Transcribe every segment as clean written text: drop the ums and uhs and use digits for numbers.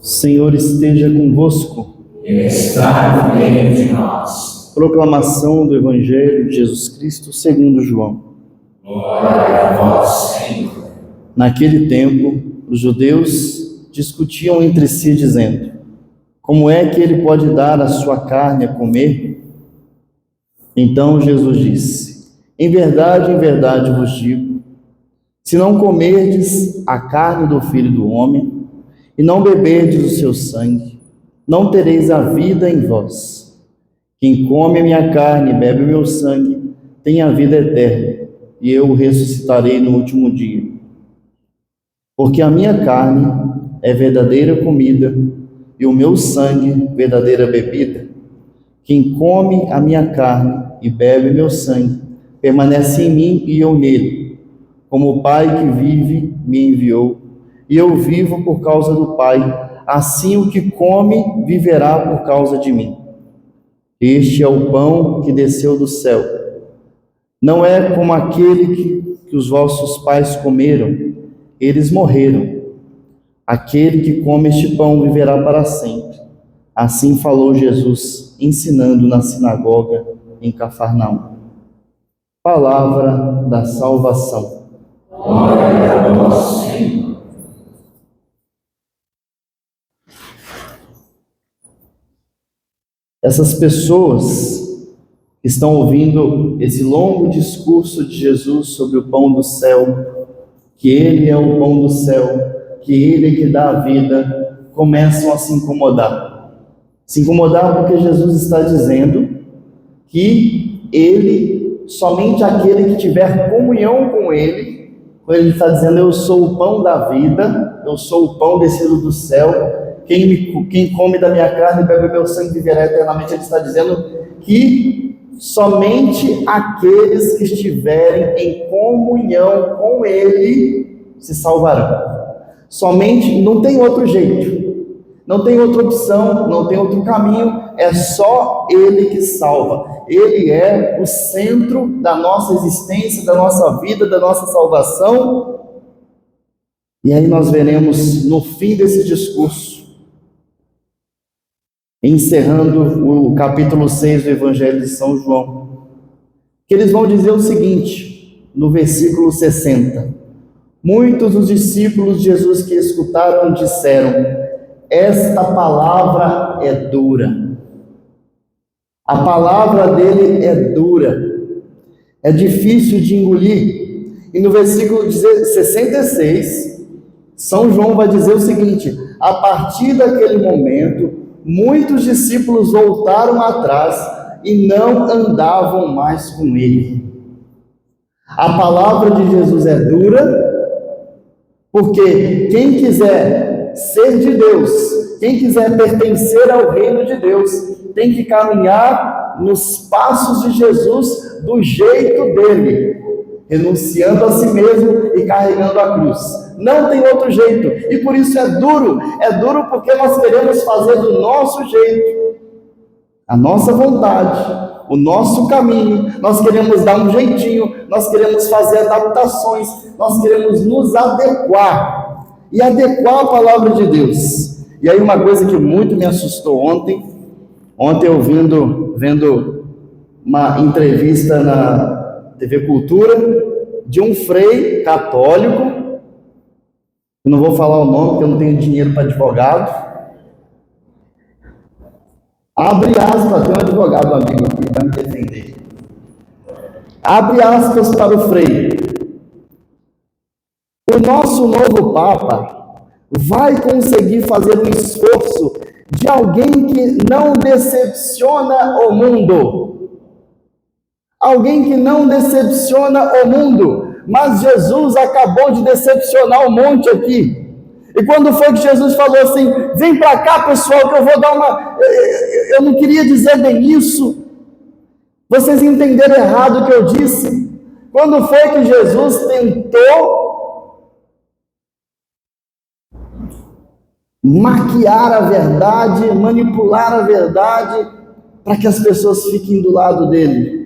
Senhor esteja convosco. Ele está no meio de nós. Proclamação do Evangelho de Jesus Cristo segundo João. Glória a vós, Senhor. Naquele tempo, os judeus discutiam entre si, dizendo: como é que ele pode dar a sua carne a comer? Então Jesus disse: em verdade vos digo, se não comerdes a carne do Filho do Homem, e não beberdes o seu sangue, não tereis a vida em vós. Quem come a minha carne e bebe o meu sangue, tem a vida eterna, e eu o ressuscitarei no último dia. Porque a minha carne é verdadeira comida, e o meu sangue verdadeira bebida. Quem come a minha carne e bebe o meu sangue, permanece em mim e eu nele. Como o Pai que vive me enviou, e eu vivo por causa do Pai, assim o que come viverá por causa de mim. Este é o pão que desceu do céu. Não é como aquele que os vossos pais comeram, eles morreram. Aquele que come este pão viverá para sempre. Assim falou Jesus, ensinando na sinagoga em Cafarnaum. Palavra da salvação. Glória a vós, Senhor. Essas pessoas que estão ouvindo esse longo discurso de Jesus sobre o pão do céu, que Ele é o pão do céu, que Ele é que dá a vida, começam a se incomodar. Se incomodar porque Jesus está dizendo que Ele, somente aquele que tiver comunhão com Ele, quando Ele está dizendo: eu sou o pão da vida, eu sou o pão descido do céu, quem come da minha carne e bebe o meu sangue viverá eternamente. Ele está dizendo que somente aqueles que estiverem em comunhão com Ele se salvarão. Somente, não tem outro jeito, não tem outra opção, não tem outro caminho, é só Ele que salva. Ele é o centro da nossa existência, da nossa vida, da nossa salvação. E aí nós veremos no fim desse discurso, encerrando o capítulo 6 do Evangelho de São João, que eles vão dizer o seguinte, no versículo 60. Muitos dos discípulos de Jesus que escutaram disseram: esta palavra é dura. A palavra dele é dura, é difícil de engolir. E no versículo 66, São João vai dizer o seguinte: a partir daquele momento, muitos discípulos voltaram atrás e não andavam mais com ele. A palavra de Jesus é dura, porque quem quiser ser de Deus, quem quiser pertencer ao reino de Deus, tem que caminhar nos passos de Jesus do jeito dele, renunciando a si mesmo e carregando a cruz. Não tem outro jeito, e por isso é duro porque nós queremos fazer do nosso jeito, a nossa vontade, o nosso caminho, nós queremos dar um jeitinho, nós queremos fazer adaptações, nós queremos nos adequar, e adequar a palavra de Deus. E aí uma coisa que muito me assustou ontem eu vendo uma entrevista na TV Cultura, de um frei católico, eu não vou falar o nome porque eu não tenho dinheiro para advogado. Abre aspas, tem um advogado amigo aqui que vai me defender. Abre aspas para o frei. O nosso novo Papa vai conseguir fazer um esforço de alguém que não decepciona o mundo. Alguém que não decepciona o mundo. Mas Jesus acabou de decepcionar um monte aqui. E quando foi que Jesus falou assim: vem para cá, pessoal, que eu vou dar uma... Eu não queria dizer bem isso. Vocês entenderam errado o que eu disse. Quando foi que Jesus tentou maquiar a verdade, manipular a verdade, para que as pessoas fiquem do lado dele?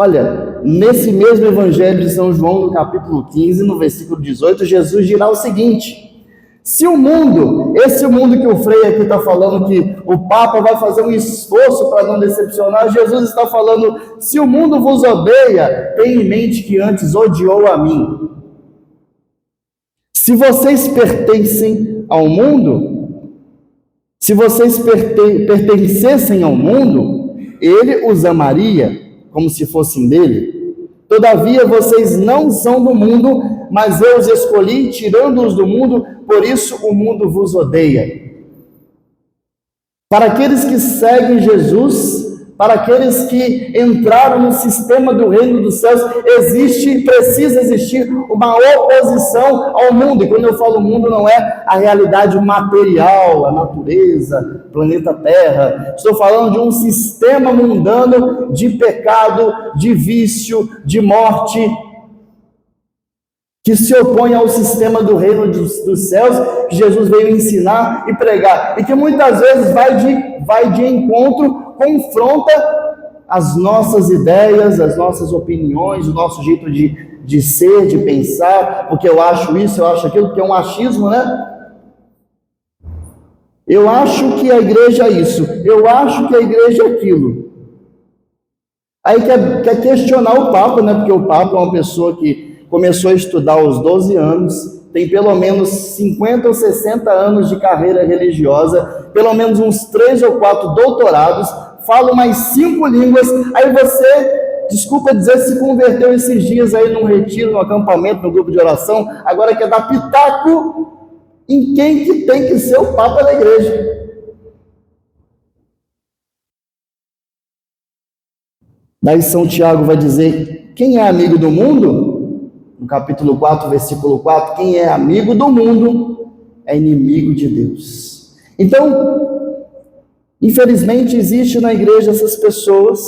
Olha, nesse mesmo Evangelho de São João, no capítulo 15, no versículo 18, Jesus dirá o seguinte: se o mundo, esse mundo que o Frei aqui está falando, que o Papa vai fazer um esforço para não decepcionar, Jesus está falando: se o mundo vos odeia, tenha em mente que antes odiou a mim. Se vocês pertencem ao mundo, se vocês pertencessem ao mundo, ele os amaria como se fossem dele. Todavia vocês não são do mundo, mas eu os escolhi, tirando-os do mundo, por isso o mundo vos odeia. Para aqueles que seguem Jesus, para aqueles que entraram no sistema do reino dos céus, precisa existir uma oposição ao mundo. E quando eu falo mundo, não é a realidade material, a natureza, planeta Terra. Estou falando de um sistema mundano de pecado, de vício, de morte, que se opõe ao sistema do reino dos céus, que Jesus veio ensinar e pregar, e que muitas vezes vai de encontro, confronta as nossas ideias, as nossas opiniões, o nosso jeito de ser, de pensar, porque eu acho isso, eu acho aquilo, porque é um achismo, né? Eu acho que a igreja é isso, eu acho que a igreja é aquilo. Aí quer questionar o Papa, né? Porque o Papa é uma pessoa que começou a estudar aos 12 anos, tem pelo menos 50 ou 60 anos de carreira religiosa, pelo menos uns 3 ou 4 doutorados, fala mais 5 línguas, aí você, desculpa dizer, se converteu esses dias aí num retiro, num acampamento, num grupo de oração, agora quer dar pitaco em quem que tem que ser o Papa da igreja. Daí São Tiago vai dizer: quem é amigo do mundo? No capítulo 4, versículo 4, quem é amigo do mundo é inimigo de Deus. Então, infelizmente, existe na igreja essas pessoas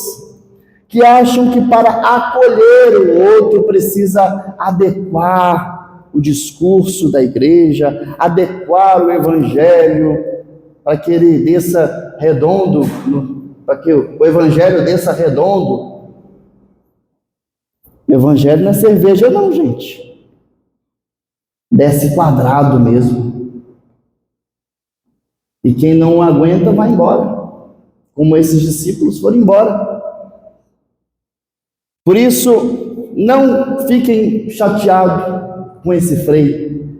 que acham que para acolher o outro precisa adequar o discurso da igreja, adequar o evangelho para que ele desça redondo, para que o evangelho desça redondo. O evangelho não é cerveja não, gente. Desce quadrado mesmo. E quem não aguenta vai embora, como esses discípulos foram embora. Por isso, não fiquem chateados com esse Frei,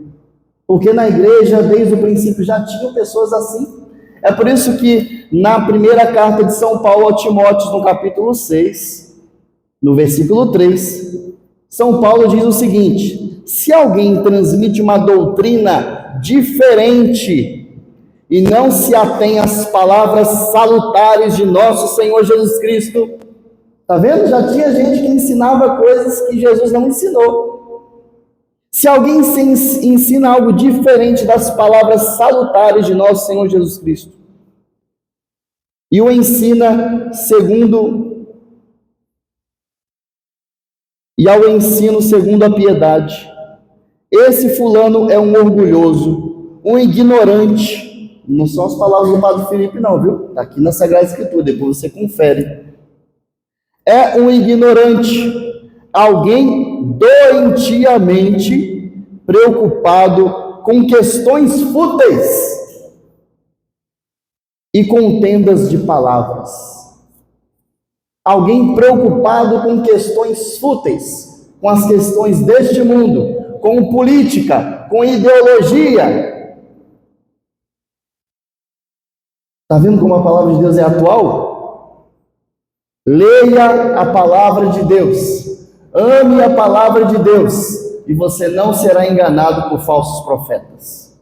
porque na igreja, desde o princípio, já tinham pessoas assim. É por isso que na primeira carta de São Paulo ao Timóteo, no capítulo 6, no versículo 3, São Paulo diz o seguinte: se alguém transmite uma doutrina diferente e não se atém às palavras salutares de nosso Senhor Jesus Cristo, tá vendo? Já tinha gente que ensinava coisas que Jesus não ensinou. Se alguém ensina algo diferente das palavras salutares de nosso Senhor Jesus Cristo, e o ensina ao ensino segundo a piedade, esse fulano é um orgulhoso, um ignorante. Não são as palavras do Padre Felipe não, viu? Está aqui na Sagrada Escritura, depois você confere. É um ignorante, alguém doentiamente preocupado com questões fúteis e contendas de palavras. Alguém preocupado com questões fúteis, com as questões deste mundo, com política, com ideologia. Está vendo como a palavra de Deus é atual? Leia a palavra de Deus, ame a palavra de Deus, e você não será enganado por falsos profetas.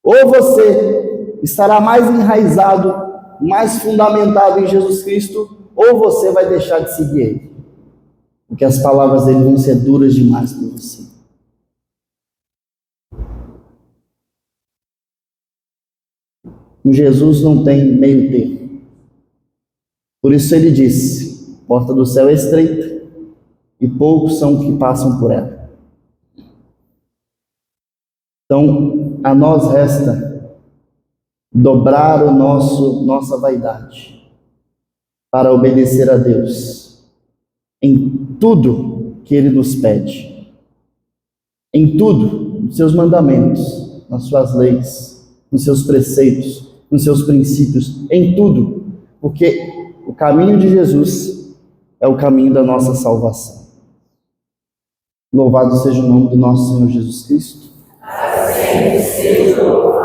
Ou você estará mais enraizado, mais fundamentado em Jesus Cristo, ou você vai deixar de seguir Ele, porque as palavras dele vão ser duras demais para você. Com Jesus não tem meio termo. Por isso ele disse: a porta do céu é estreita e poucos são que passam por ela. Então, a nós resta dobrar nossa vaidade para obedecer a Deus, em tudo que Ele nos pede, em tudo, nos seus mandamentos, nas suas leis, nos seus preceitos, nos seus princípios, em tudo, porque o caminho de Jesus é o caminho da nossa salvação. Louvado seja o nome do nosso Senhor Jesus Cristo. Assim seja louvado.